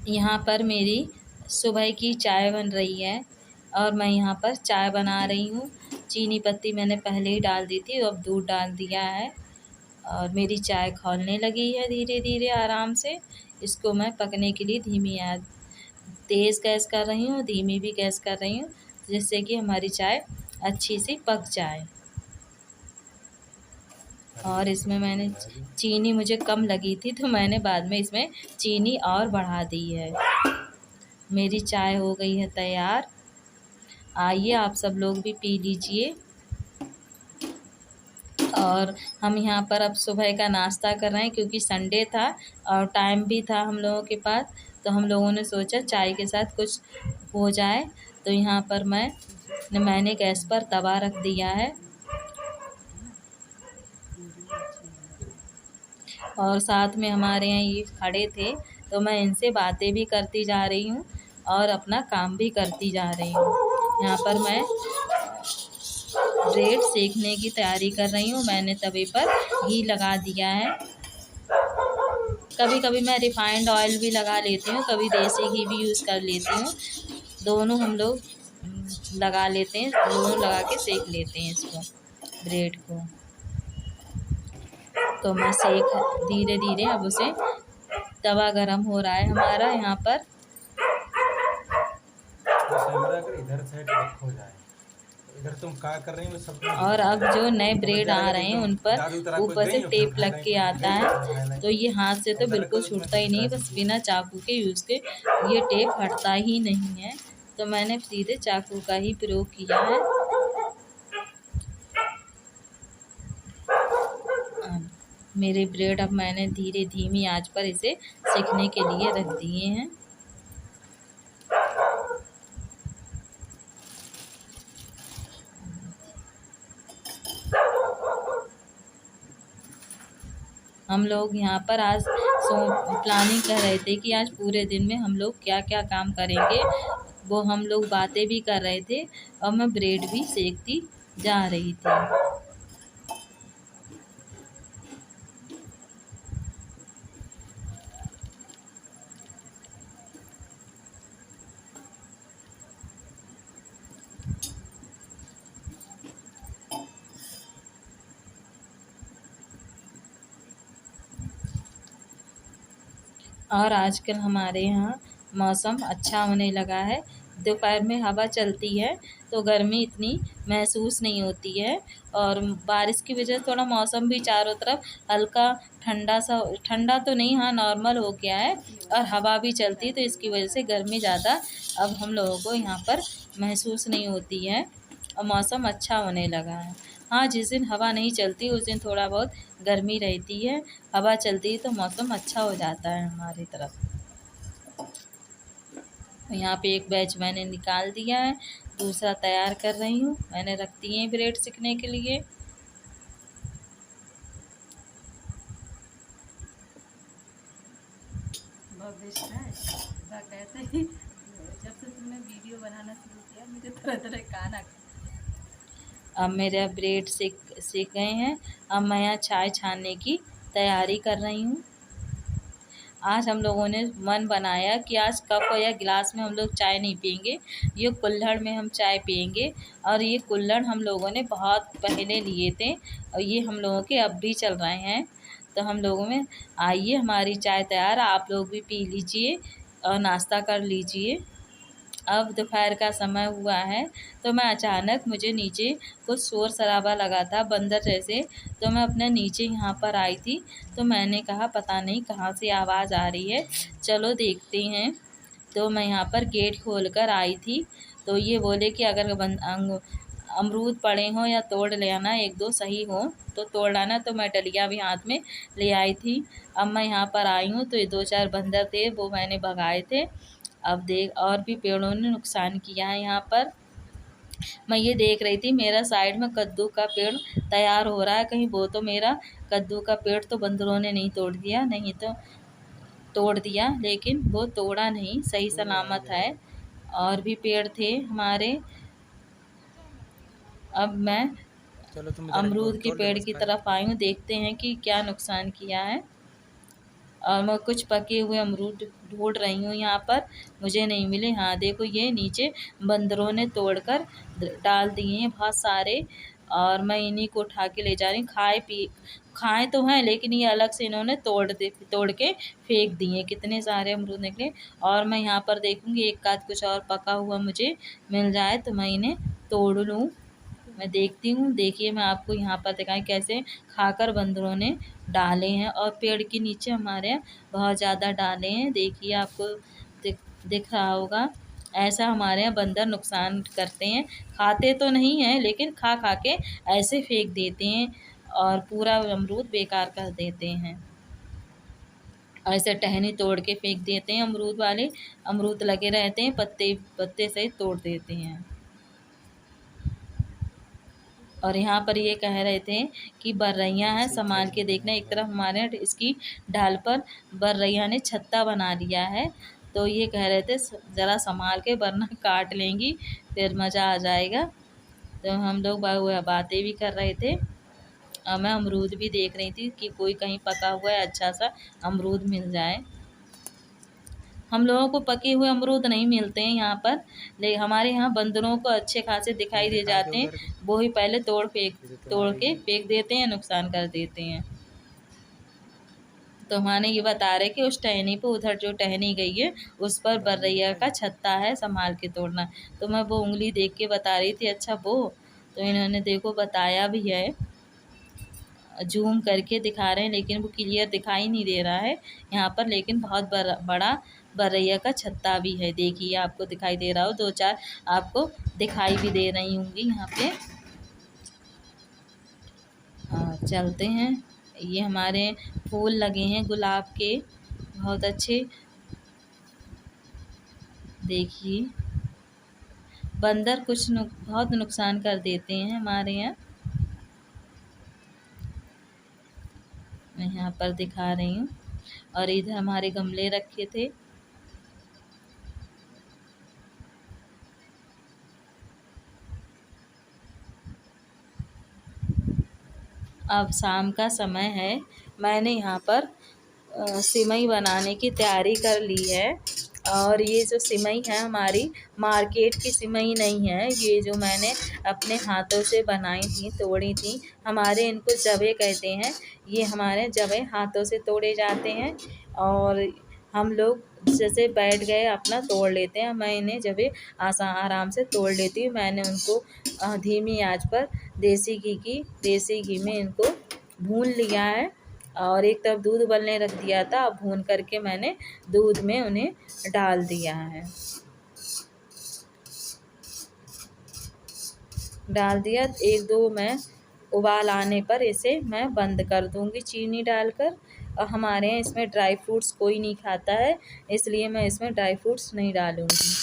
यहाँ पर मेरी सुबह की चाय बन रही है और मैं यहाँ पर चाय बना रही हूँ। चीनी पत्ती मैंने पहले ही डाल दी थी, अब दूध डाल दिया है और मेरी चाय खौलने लगी है धीरे धीरे आराम से। इसको मैं पकने के लिए धीमी आंच, तेज़ गैस कर रही हूँ, धीमी भी गैस कर रही हूँ, जिससे कि हमारी चाय अच्छी सी पक जाए। और इसमें मैंने चीनी मुझे कम लगी थी तो मैंने बाद में इसमें चीनी और बढ़ा दी है। मेरी चाय हो गई है तैयार। आइए आप सब लोग भी पी लीजिए। और हम यहाँ पर अब सुबह का नाश्ता कर रहे हैं क्योंकि संडे था और टाइम भी था हम लोगों के पास, तो हम लोगों ने सोचा चाय के साथ कुछ हो जाए। तो यहाँ पर मैंने गैस पर तवा रख दिया है और साथ में हमारे यहाँ ये खड़े थे तो मैं इनसे बातें भी करती जा रही हूँ और अपना काम भी करती जा रही हूँ। यहाँ पर मैं ब्रेड सेकने की तैयारी कर रही हूँ। मैंने तवे पर घी लगा दिया है। कभी कभी मैं रिफाइंड ऑयल भी लगा लेती हूँ, कभी देसी घी भी यूज़ कर लेती हूँ। दोनों हम लोग लगा लेते हैं, दोनों लगा के सेक लेते हैं इसको, ब्रेड को। तो मैं सेक धीरे धीरे अब उसे, तवा गरम हो रहा है हमारा यहाँ पर। इधर साइड हो जाए, इधर तुम क्या कर रही हो सब। और अब जो नए ब्रेड आ रहे हैं उन पर ऊपर से टेप लग के आता है, तो ये हाथ से तो बिल्कुल छूटता ही नहीं, बस बिना चाकू के यूज़ के ये टेप हटता ही नहीं है। तो मैंने सीधे चाकू का ही प्रयोग किया है। मेरे ब्रेड अब मैंने धीरे धीमी आंच पर इसे सेकने के लिए रख दिए हैं। हम लोग यहाँ पर आज प्लानिंग कर रहे थे कि आज पूरे दिन में हम लोग क्या क्या काम करेंगे, वो हम लोग बातें भी कर रहे थे और मैं ब्रेड भी सेकती जा रही थी। और आजकल हमारे यहाँ मौसम अच्छा होने लगा है। दोपहर में हवा चलती है तो गर्मी इतनी महसूस नहीं होती है और बारिश की वजह से थोड़ा मौसम भी चारों तरफ हल्का ठंडा सा, ठंडा तो नहीं, हाँ नॉर्मल हो गया है और हवा भी चलती है, तो इसकी वजह से गर्मी ज़्यादा अब हम लोगों को यहाँ पर महसूस नहीं होती है और मौसम अच्छा होने लगा है। हाँ, जिस दिन हवा नहीं चलती उस दिन थोड़ा बहुत गर्मी रहती है, हवा चलती है तो मौसम अच्छा हो जाता है हमारी तरफ। यहाँ पे एक बैच मैंने निकाल दिया है, दूसरा तैयार कर रही हूँ। मैंने रख दिए हैं ब्रेड सेकने के लिए। बहुत बेस्ट है। क्या कहते हैं, जब से तुमने वीडियो बनाना शुरू किया मुझे तरह तरह का ना। अब मेरे ब्रेड सेक गए हैं। अब मैं यहाँ चाय छानने की तैयारी कर रही हूँ। आज हम लोगों ने मन बनाया कि आज कप या गिलास में हम लोग चाय नहीं पियेंगे, ये कुल्हड़ में हम चाय पियेंगे। और ये कुल्हड़ हम लोगों ने बहुत पहले लिए थे और ये हम लोगों के अब भी चल रहे हैं। तो हम लोगों में आइए, हमारी चाय तैयार, आप लोग भी पी लीजिए और नाश्ता कर लीजिए। अब दोपहर का समय हुआ है तो मैं अचानक, मुझे नीचे कुछ शोर शराबा लगा था बंदर जैसे, तो मैं अपने नीचे यहाँ पर आई थी। तो मैंने कहा पता नहीं कहाँ से आवाज़ आ रही है, चलो देखते हैं। तो मैं यहाँ पर गेट खोल कर आई थी तो ये बोले कि अगर अमरूद पड़े हों या तोड़ ले आना, एक दो सही हो तो तोड़ लाना। तो मैं डलिया भी हाथ में ले आई थी। अब मैं यहाँ पर आई हूँ तो ये दो चार बंदर थे, वो मैंने भगाए थे। अब देख, और भी पेड़ों ने नुकसान किया है यहाँ पर। मैं ये देख रही थी, मेरा साइड में कद्दू का पेड़ तैयार हो रहा है, कहीं वो तो मेरा कद्दू का पेड़ तो बंदरों ने नहीं तोड़ दिया, नहीं तो तोड़ दिया, लेकिन वो तोड़ा नहीं, सही सलामत है। और भी पेड़ थे हमारे। अब मैं चलो तुम अमरूद के छोड़ दो पेड़ बस की खाली। तरफ आई हूँ, देखते हैं कि क्या नुकसान किया है। और मैं कुछ पके हुए अमरूद ढूंढ रही हूँ यहाँ पर, मुझे नहीं मिले। हाँ देखो ये नीचे बंदरों ने तोड़कर डाल दिए हैं बहुत सारे, और मैं इन्हीं को उठा के ले जा रही हूँ। खाए तो हैं, लेकिन ये अलग से इन्होंने तोड़ के फेंक दिए। कितने सारे अमरूद निकले। और मैं यहाँ पर देखूँगी एक आध कुछ और पका हुआ मुझे मिल जाए तो मैं इन्हें तोड़ लूँ। मैं देखती हूँ। देखिए मैं आपको यहाँ पर दिखाएँ कैसे खाकर बंदरों ने डाले हैं, और पेड़ के नीचे हमारे यहाँ बहुत ज़्यादा डाले हैं। देखिए आपको दिख रहा होगा। ऐसा हमारे यहाँ बंदर नुकसान करते हैं। खाते तो नहीं हैं, लेकिन खा खा के ऐसे फेंक देते हैं और पूरा अमरूद बेकार कर देते हैं। ऐसे टहनी तोड़ के फेंक देते हैं अमरूद वाले। अमरूद लगे रहते हैं, पत्ते पत्ते से तोड़ देते हैं। और यहाँ पर ये कह रहे थे कि बर्रैया है, संभाल के देखना। एक तरफ हमारे यहाँ इसकी ढाल पर बर्रैया ने छत्ता बना लिया है, तो ये कह रहे थे ज़रा संभाल के वरना काट लेंगी, फिर मज़ा आ जाएगा। तो हम लोग बातें भी कर रहे थे और मैं अमरूद भी देख रही थी कि कोई कहीं पका हुआ है अच्छा सा अमरूद मिल जाए। हम लोगों को पके हुए अमरूद नहीं मिलते हैं यहाँ पर, लेकिन हमारे यहाँ बंदरों को अच्छे खासे दिखाई दे दिखाई दो जाते हैं। उधर भी। वो ही पहले ये तो तोड़ तुम्हारी के है। फेंक देते हैं, नुकसान कर देते हैं। तो हमारे ये बता रहे कि उस टहनी पे, उधर जो टहनी गई है उस पर गाड़ी बर्रैया दिखाई का दो। छत्ता है, संभाल के तोड़ना। तो मैं वो उंगली देख के बता रही थी। अच्छा वो, तो इन्होंने देखो बताया भी है, जूम करके दिखा रहे हैं, लेकिन वो क्लियर दिखाई नहीं दे रहा है यहाँ पर। लेकिन बहुत बड़ा बर्रैया का छत्ता भी है। देखिए आपको दिखाई दे रहा हो, दो चार आपको दिखाई भी दे रही होंगी यहाँ पे। चलते हैं। ये हमारे फूल लगे हैं गुलाब के, बहुत अच्छे। देखिए बंदर बहुत नुकसान कर देते हैं हमारे यहाँ। मैं यहाँ पर दिखा रही हूँ। और इधर हमारे गमले रखे थे। अब शाम का समय है। मैंने यहाँ पर सिमई बनाने की तैयारी कर ली है। और ये जो सिमई है हमारी मार्केट की सिमई नहीं है, ये जो मैंने अपने हाथों से बनाई थी, तोड़ी थी। हमारे इनको जवे कहते हैं। ये हमारे जवे हाथों से तोड़े जाते हैं, और हम लोग जैसे बैठ गए अपना तोड़ लेते हैं। मैं इन्हें जबे आराम से तोड़ लेती हूँ। मैंने उनको धीमी आंच पर देसी घी में इनको भून लिया है, और एक तरफ दूध उबलने रख दिया था। अब भून करके मैंने दूध में उन्हें डाल दिया है। डाल दिया, एक दो मैं उबाल आने पर इसे मैं बंद कर दूंगी चीनी डालकर। और हमारे यहाँ इसमें ड्राई फ्रूट्स कोई नहीं खाता है, इसलिए मैं इसमें ड्राई फ्रूट्स नहीं डालूंगी।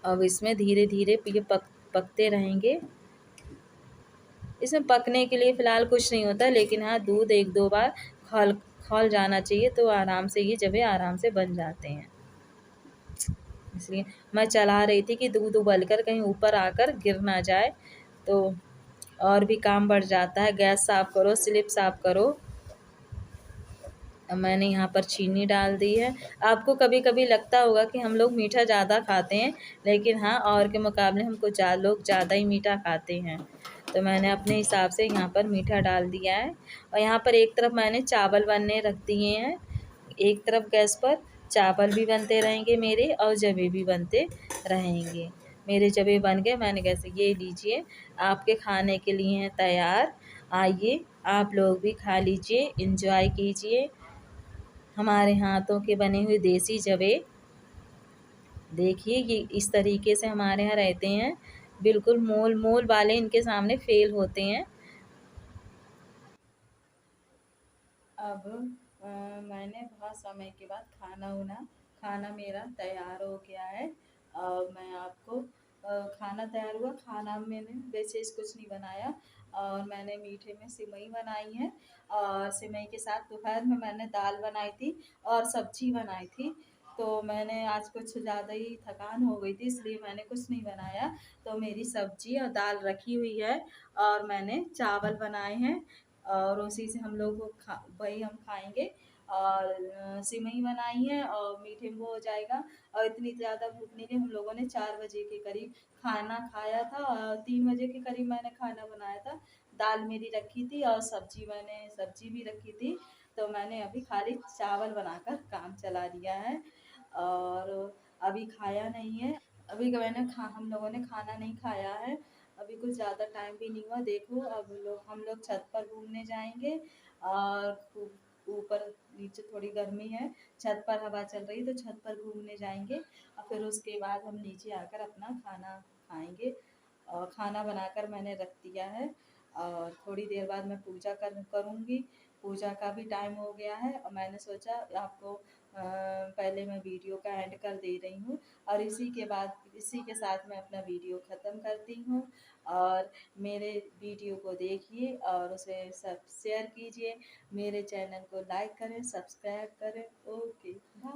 अब इसमें धीरे धीरे ये पकते रहेंगे। इसमें पकने के लिए फ़िलहाल कुछ नहीं होता, लेकिन हाँ दूध एक दो बार खौल जाना चाहिए, तो आराम से ये जबे आराम से बन जाते हैं। इसलिए मैं चला रही थी कि दूध उबल कर कहीं ऊपर आकर गिर ना जाए, तो और भी काम बढ़ जाता है। गैस साफ़ करो, स्लिप साफ़ करो। अब मैंने यहाँ पर चीनी डाल दी है। आपको कभी कभी लगता होगा कि हम लोग मीठा ज़्यादा खाते हैं, लेकिन हाँ और के मुकाबले हमको लोग ज़्यादा ही मीठा खाते हैं। तो मैंने अपने हिसाब से यहाँ पर मीठा डाल दिया है। और यहाँ पर एक तरफ मैंने चावल बनने रख दिए हैं। एक तरफ गैस पर चावल भी बनते रहेंगे मेरे, और जवे भी बनते रहेंगे। मेरे जवे बन गए, मैंने कैसे ये लीजिए आपके खाने के लिए हैं तैयार। आइए आप लोग भी खा लीजिए, एंजॉय कीजिए हमारे हाथों के बने हुए देसी जवे। देखिए ये इस तरीके से हमारे यहाँ रहते हैं, बिल्कुल मोल मोल वाले इनके सामने फेल होते हैं। अब मैंने बहुत समय के बाद खाना मेरा तैयार हो गया है। और मैं आपको खाना तैयार हुआ। खाना मैंने विशेष कुछ नहीं बनाया, और मैंने मीठे में सिमई बनाई है। और सिमई के साथ दोपहर में मैंने दाल बनाई थी और सब्जी बनाई थी। तो मैंने आज कुछ ज़्यादा ही थकान हो गई थी, इसलिए मैंने कुछ नहीं बनाया। तो मेरी सब्जी और दाल रखी हुई है, और मैंने चावल बनाए हैं। और उसी से हम लोग वही हम खाएंगे। और सिवई बनाई है और मीठे में वो हो जाएगा। और इतनी ज़्यादा भूख नहीं थी, हम लोगों ने 4 बजे के करीब खाना खाया था और 3 बजे के करीब मैंने खाना बनाया था। दाल मेरी रखी थी और सब्जी भी रखी थी, तो मैंने अभी खाली चावल बनाकर काम चला लिया है और अभी खाया नहीं है। अभी हम लोगों ने खाना नहीं खाया है। अभी कुछ ज़्यादा टाइम भी नहीं हुआ। देखो अब हम लोग छत पर घूमने जाएंगे और ऊपर नीचे थोड़ी गर्मी है, छत पर हवा चल रही है तो छत पर घूमने जाएंगे और फिर उसके बाद हम नीचे आकर अपना खाना खाएंगे। और खाना बनाकर मैंने रख दिया है और थोड़ी देर बाद मैं पूजा करूँगी। पूजा का भी टाइम हो गया है और मैंने सोचा आपको पहले मैं वीडियो का एंड कर दे रही हूँ और इसी के साथ मैं अपना वीडियो ख़त्म करती हूँ। और मेरे वीडियो को देखिए और उसे सब शेयर कीजिए, मेरे चैनल को लाइक करें, सब्सक्राइब करें। Okay bye.